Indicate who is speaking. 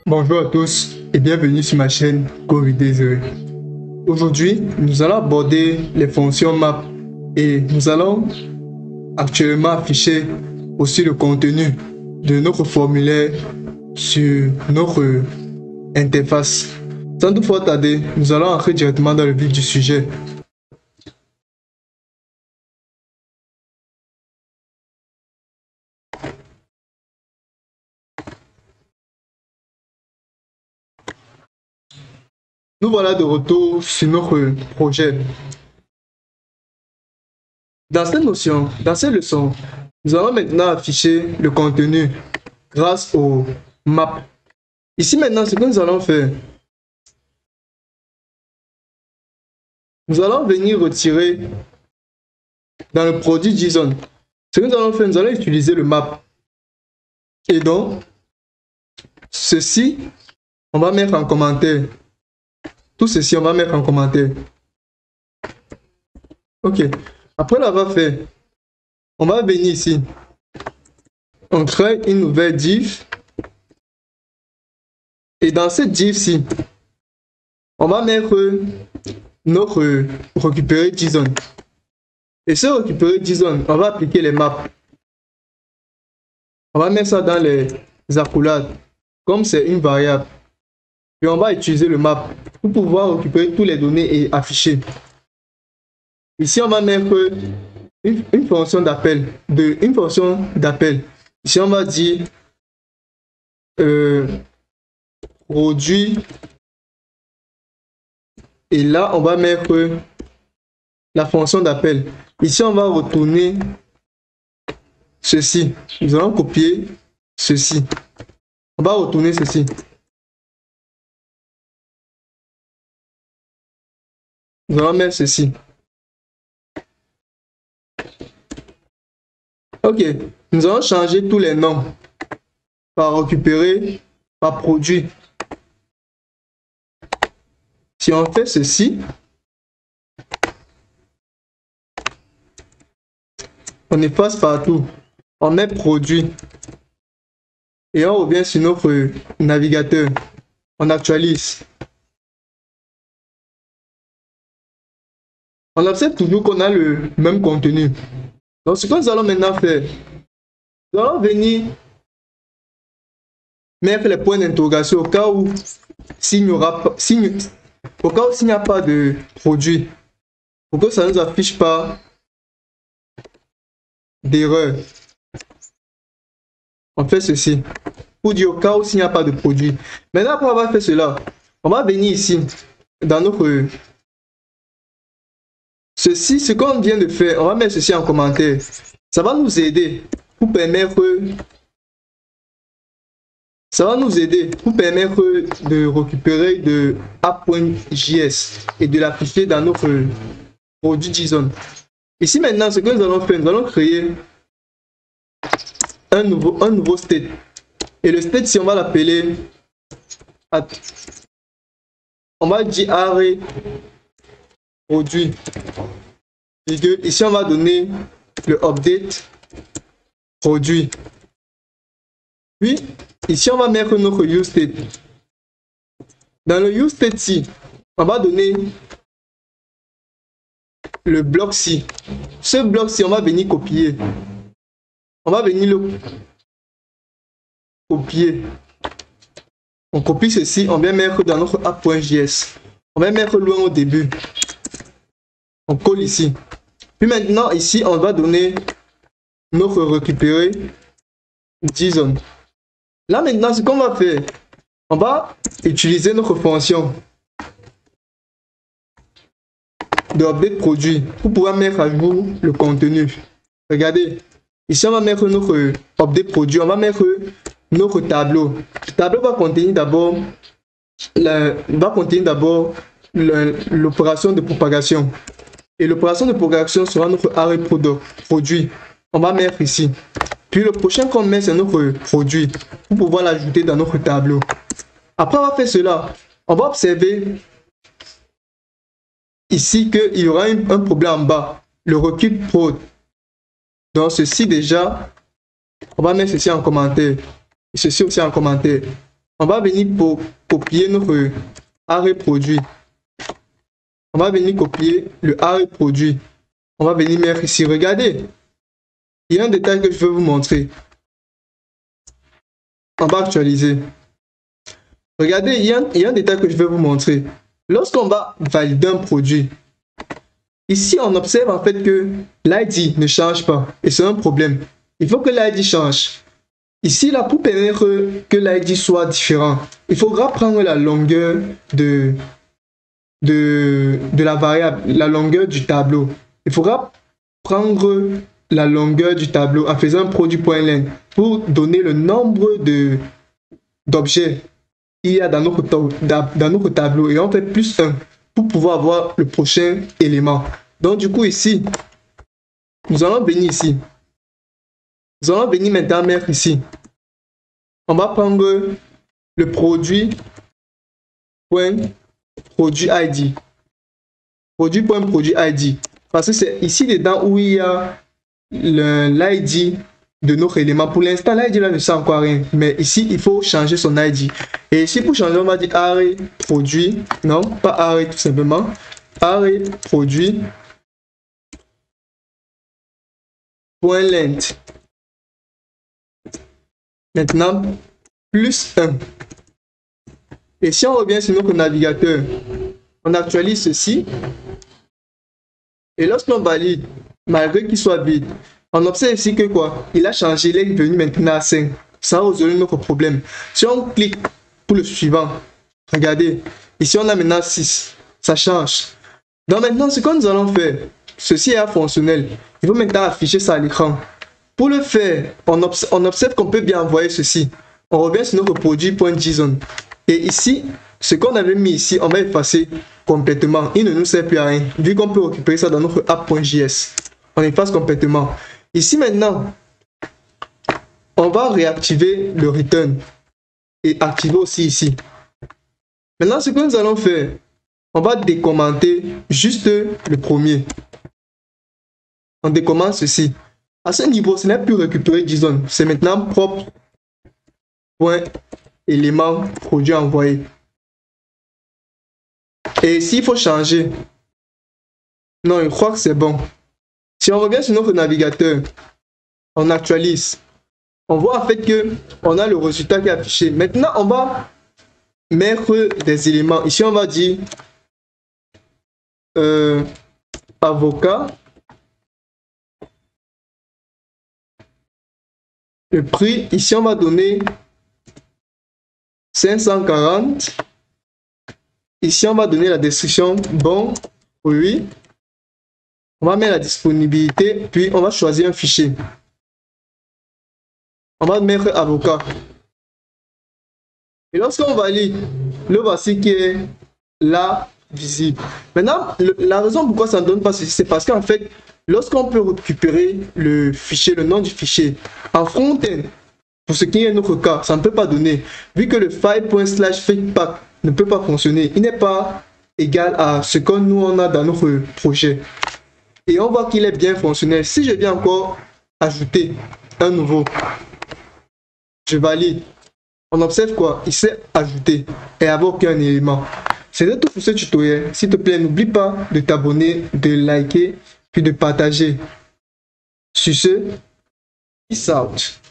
Speaker 1: Bonjour à tous et bienvenue sur ma chaîne Go-Vidéo. Aujourd'hui, nous allons aborder les fonctions map et nous allons actuellement afficher aussi le contenu de notre formulaire sur notre interface. Sans toutefois tarder, nous allons entrer directement dans le vif du sujet. Nous voilà de retour sur notre projet. Dans cette leçon, nous allons maintenant afficher le contenu grâce aux maps. Ici maintenant, ce que nous allons faire, nous allons venir retirer dans le produit JSON. Ce que nous allons faire, nous allons utiliser le map. Et donc, ceci, on va mettre en commentaire. Tout ceci, on va mettre en commentaire. Ok. Après l'avoir fait, on va venir ici. On crée une nouvelle div. Et dans cette div-ci, on va mettre notre récupérer JSON. Et ce récupérer JSON, on va appliquer les maps. On va mettre ça dans les accolades, comme c'est une variable. Puis on va utiliser le map pour pouvoir récupérer toutes les données et afficher. Ici, on va mettre une fonction d'appel. Ici, on va dire produit. Et là, on va mettre la fonction d'appel. Ici, on va retourner ceci. Nous allons copier ceci. On va retourner ceci. Nous allons mettre ceci. Ok, nous allons changer tous les noms par récupérer, par produit. Si on fait ceci, on efface partout, on met produit et on revient sur notre navigateur, on actualise. On observe toujours qu'on a le même contenu. Donc ce que nous allons maintenant faire, nous allons venir mettre les points d'interrogation au cas où s'il n'y a pas de produit, pour que ça ne nous affiche pas d'erreur. On fait ceci pour dire au cas où s'il n'y a pas de produit. Maintenant, après avoir fait cela, on va venir ici dans notre ceci, ce qu'on vient de faire, on va mettre ceci en commentaire. Ça va nous aider pour permettre de récupérer de app.js et de l'afficher dans notre produit JSON. Ici maintenant, ce que nous allons faire, nous allons créer un nouveau state. Et le state, si on va l'appeler, on va dire array produit. Ici, on va donner le update produit. Puis, ici, on va mettre notre useState. Dans le useState-ci, on va donner le bloc-ci. Ce bloc-ci, on va venir copier. On va venir le copier. On copie ceci, on vient mettre dans notre app.js. On va mettre loin au début. On colle ici. Puis maintenant, ici, on va donner notre récupérer JSON. Là maintenant, ce qu'on va faire, on va utiliser notre fonction de update produit pour pouvoir mettre à jour le contenu. Regardez, ici on va mettre notre update produit, on va mettre notre tableau. Le tableau va contenir d'abord l'opération de propagation. Et l'opération de propagation sera notre array produit. On va mettre ici. Puis le prochain qu'on met, c'est notre produit pour pouvoir l'ajouter dans notre tableau. Après avoir fait cela, on va observer ici qu'il y aura un problème en bas, le recul prod. Donc ceci déjà, on va mettre ceci en commentaire. Et ceci aussi en commentaire. On va venir pour copier notre arrêt produit. On va venir copier le arrêt produit. On va venir mettre ici. Regardez, il y a un détail que je veux vous montrer. On va actualiser. Regardez, il y a un détail que je vais vous montrer. Lorsqu'on va valider un produit, ici on observe en fait que l'ID ne change pas. Et c'est un problème. Il faut que l'ID change. Ici, là, pour permettre que l'ID soit différent, il faudra prendre la longueur de la variable, la longueur du tableau. Il faudra prendre la longueur du tableau en faisant un produit.len pour donner le nombre d'objets qu'il y a dans notre tableau. Et on fait plus 1 pour pouvoir avoir le prochain élément. Donc, du coup, ici, nous allons venir ici. Nous allons venir maintenant mettre ici. On va prendre le produit ID. Produit.produit ID. Parce que c'est ici dedans où il y a l'ID de notre élément. Pour l'instant, l'ID là ne sert encore à rien. Mais ici, il faut changer son ID. Et ici, pour changer, on va dire arrêt produit. Non, pas arrêt tout simplement. Arrêt produit. .length. Maintenant, plus 1. Et si on revient sur notre navigateur, on actualise ceci. Et lorsqu'on valide, malgré qu'il soit vide, on observe ici que quoi? Il a changé, il est venu maintenant à 5. Ça va résoudre notre problème. Si on clique pour le suivant, regardez, ici on a maintenant 6. Ça change. Donc maintenant, ce que nous allons faire, ceci est fonctionnel. Il faut maintenant afficher ça à l'écran. Pour le faire, on observe qu'on peut bien envoyer ceci. On revient sur notre produit.json. Et ici, ce qu'on avait mis ici, on va effacer complètement. Il ne nous sert plus à rien. Vu qu'on peut récupérer ça dans notre app.js. On efface complètement. Ici maintenant, on va réactiver le return. Et activer aussi ici. Maintenant, ce que nous allons faire, on va décommenter juste le premier. On décommente ceci. À ce niveau, ce n'est plus récupéré JSON. C'est maintenant propre point élément produit envoyé. Et s'il faut changer, non, je crois que c'est bon. Si on revient sur notre navigateur, on actualise. On voit en fait que on a le résultat qui est affiché. Maintenant, on va mettre des éléments. Ici, on va dire avocat. Le prix, ici, on va donner 540. Ici, on va donner la description bon, oui. On va mettre la disponibilité, puis on va choisir un fichier. On va mettre avocat. Et lorsqu'on valide, le voici qui est là visible. Maintenant, la raison pourquoi ça ne donne pas ceci, c'est parce qu'en fait, lorsqu'on peut récupérer le fichier, le nom du fichier, en front-end, pour ce qui est notre cas, ça ne peut pas donner. Vu que le file./fakepack ne peut pas fonctionner, il n'est pas égal à ce que nous on a dans notre projet. Et on voit qu'il est bien fonctionnel. Si je viens encore ajouter un nouveau, je valide. On observe quoi? Il s'est ajouté et avoir aucun élément. C'est tout pour ce tutoriel. S'il te plaît, n'oublie pas de t'abonner, de liker, puis de partager. Sur ce, peace out.